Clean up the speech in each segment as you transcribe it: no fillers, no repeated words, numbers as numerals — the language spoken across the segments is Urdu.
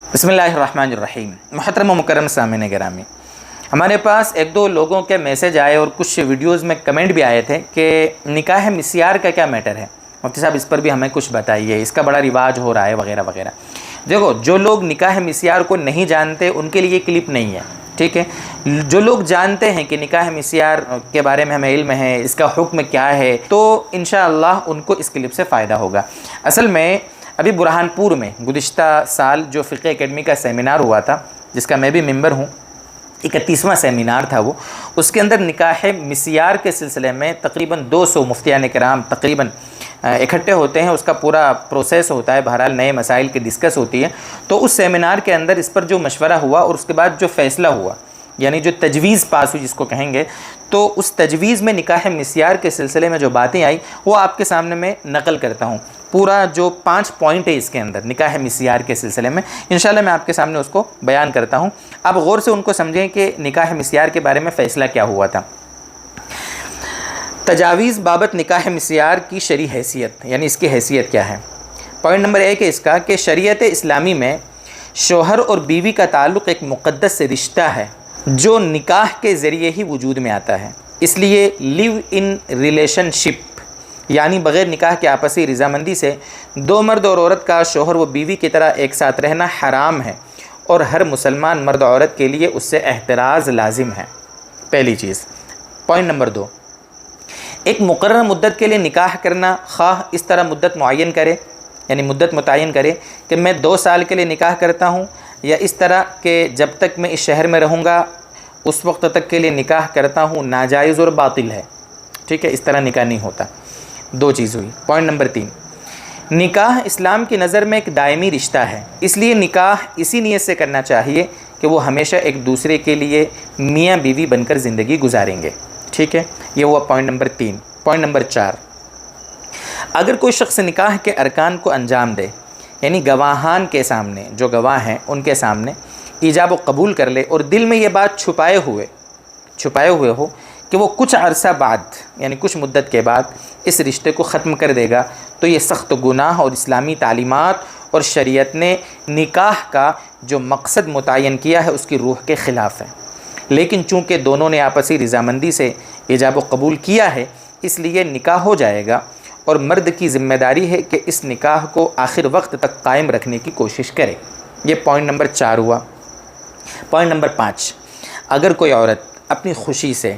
بسم اللہ الرحمن الرحیم۔ محترم و مکرم سامعین گرامی، ہمارے پاس ایک دو لوگوں کے میسج آئے اور کچھ ویڈیوز میں کمنٹ بھی آئے تھے کہ نکاح مسیار کا کیا میٹر ہے، مفتی صاحب اس پر بھی ہمیں کچھ بتائیے، اس کا بڑا رواج ہو رہا ہے وغیرہ وغیرہ۔ دیکھو، جو لوگ نکاح مسیار کو نہیں جانتے ان کے لیے یہ کلپ نہیں ہے، ٹھیک ہے۔ جو لوگ جانتے ہیں کہ نکاح مسیار کے بارے میں ہمیں علم ہے، اس کا حکم کیا ہے، تو انشاءاللہ ان کو اس کلپ سے فائدہ ہوگا۔ اصل میں ابھی برہان پور میں گزشتہ سال جو فقہ اکیڈمی کا سیمینار ہوا تھا، جس کا میں بھی ممبر ہوں، 31واں سیمینار تھا وہ، اس کے اندر نکاح مسیار کے سلسلے میں تقریباً 200 مفتیان کرام تقریباً اکٹھے ہوتے ہیں، اس کا پورا پروسیس ہوتا ہے، بہرحال نئے مسائل کی ڈسکس ہوتی ہے۔ تو اس سیمینار کے اندر اس پر جو مشورہ ہوا اور اس کے بعد جو فیصلہ ہوا، یعنی جو تجویز پاس ہوئی جس کو کہیں گے، تو اس تجویز میں نکاح مسیار کے سلسلے میں جو باتیں آئی وہ آپ کے سامنے میں نقل کرتا ہوں۔ پورا جو 5 پوائنٹ ہے اس کے اندر نکاح مسیار کے سلسلے میں، انشاءاللہ میں آپ کے سامنے اس کو بیان کرتا ہوں۔ آپ غور سے ان کو سمجھیں کہ نکاح مسیار کے بارے میں فیصلہ کیا ہوا تھا۔ تجاویز بابت نکاح مسیار کی شرعی حیثیت، یعنی اس کی حیثیت کیا ہے۔ پوائنٹ نمبر 1 ہے اس کا کہ شریعت اسلامی میں شوہر اور بیوی کا تعلق ایک مقدس رشتہ ہے جو نکاح کے ذریعے ہی وجود میں آتا ہے، اس لیے لیو ان ریلیشن شپ یعنی بغیر نکاح کے آپسی رضامندی سے دو مرد اور عورت کا شوہر و بیوی کی طرح ایک ساتھ رہنا حرام ہے، اور ہر مسلمان مرد و عورت کے لیے اس سے احتراز لازم ہے، پہلی چیز۔ پوائنٹ نمبر 2، ایک مقرر مدت کے لیے نکاح کرنا، خواہ اس طرح مدت معین کرے، یعنی مدت متعین کرے کہ میں 2 سال کے لیے نکاح کرتا ہوں، یا اس طرح کہ جب تک میں اس شہر میں رہوں گا اس وقت تک کے لیے نکاح کرتا ہوں، ناجائز اور باطل ہے، ٹھیک ہے، اس طرح نکاح نہیں ہوتا۔ 2 چیز ہوئی۔ پوائنٹ نمبر 3، نکاح اسلام کی نظر میں ایک دائمی رشتہ ہے، اس لیے نکاح اسی نیت سے کرنا چاہیے کہ وہ ہمیشہ ایک دوسرے کے لیے میاں بیوی بن کر زندگی گزاریں گے، ٹھیک ہے، یہ ہوا پوائنٹ نمبر 3۔ پوائنٹ نمبر 4، اگر کوئی شخص نکاح کے ارکان کو انجام دے، یعنی گواہان کے سامنے، جو گواہ ہیں ان کے سامنے ایجاب و قبول کر لے، اور دل میں یہ بات چھپائے ہوئے ہو کہ وہ کچھ عرصہ بعد، یعنی کچھ مدت کے بعد اس رشتے کو ختم کر دے گا، تو یہ سخت گناہ اور اسلامی تعلیمات اور شریعت نے نکاح کا جو مقصد متعین کیا ہے اس کی روح کے خلاف ہے۔ لیکن چونکہ دونوں نے آپسی رضامندی سے ایجاب و قبول کیا ہے، اس لیے نکاح ہو جائے گا، اور مرد کی ذمہ داری ہے کہ اس نکاح کو آخر وقت تک قائم رکھنے کی کوشش کرے۔ یہ پوائنٹ نمبر 4 ہوا۔ پوائنٹ نمبر 5، اگر کوئی عورت اپنی خوشی سے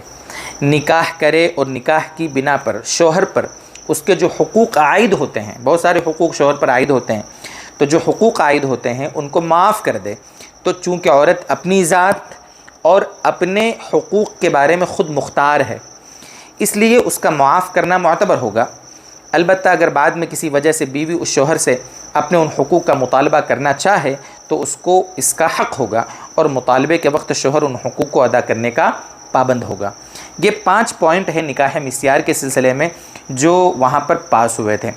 نکاح کرے اور نکاح کی بنا پر شوہر پر اس کے جو حقوق عائد ہوتے ہیں، بہت سارے حقوق شوہر پر عائد ہوتے ہیں، تو جو حقوق عائد ہوتے ہیں ان کو معاف کر دے، تو چونکہ عورت اپنی ذات اور اپنے حقوق کے بارے میں خود مختار ہے، اس لیے اس کا معاف کرنا معتبر ہوگا۔ البتہ اگر بعد میں کسی وجہ سے بیوی اس شوہر سے اپنے ان حقوق کا مطالبہ کرنا چاہے تو اس کو اس کا حق ہوگا، اور مطالبے کے وقت شوہر ان حقوق کو ادا کرنے کا پابند ہوگا۔ یہ 5 پوائنٹ ہیں نکاح مسیار کے سلسلے میں جو وہاں پر پاس ہوئے تھے۔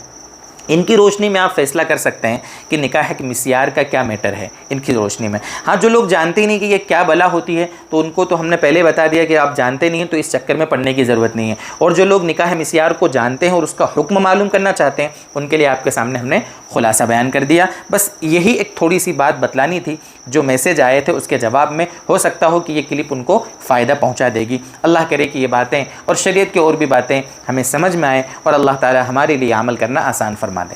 ان کی روشنی میں آپ فیصلہ کر سکتے ہیں کہ نکاح مسیار کا کیا میٹر ہے ان کی روشنی میں۔ ہاں، جو لوگ جانتے ہی نہیں کہ یہ کیا بلا ہوتی ہے، تو ان کو تو ہم نے پہلے بتا دیا کہ آپ جانتے نہیں ہیں تو اس چکر میں پڑھنے کی ضرورت نہیں ہے، اور جو لوگ نکاح مسیار کو جانتے ہیں اور اس کا حکم معلوم کرنا چاہتے ہیں، ان کے لیے آپ کے سامنے ہم نے خلاصہ بیان کر دیا۔ بس یہی ایک تھوڑی سی بات بتلانی تھی، جو میسج آئے تھے اس کے جواب میں، ہو سکتا ہو کہ یہ کلپ ان کو فائدہ پہنچا دے گی۔ اللہ کرے کہ یہ باتیں اور شریعت کی اور بھی باتیں ہمیں سمجھ میں آئیں، اور اللہ تعالی ہمارے لیے عمل کرنا آسان فرما دے۔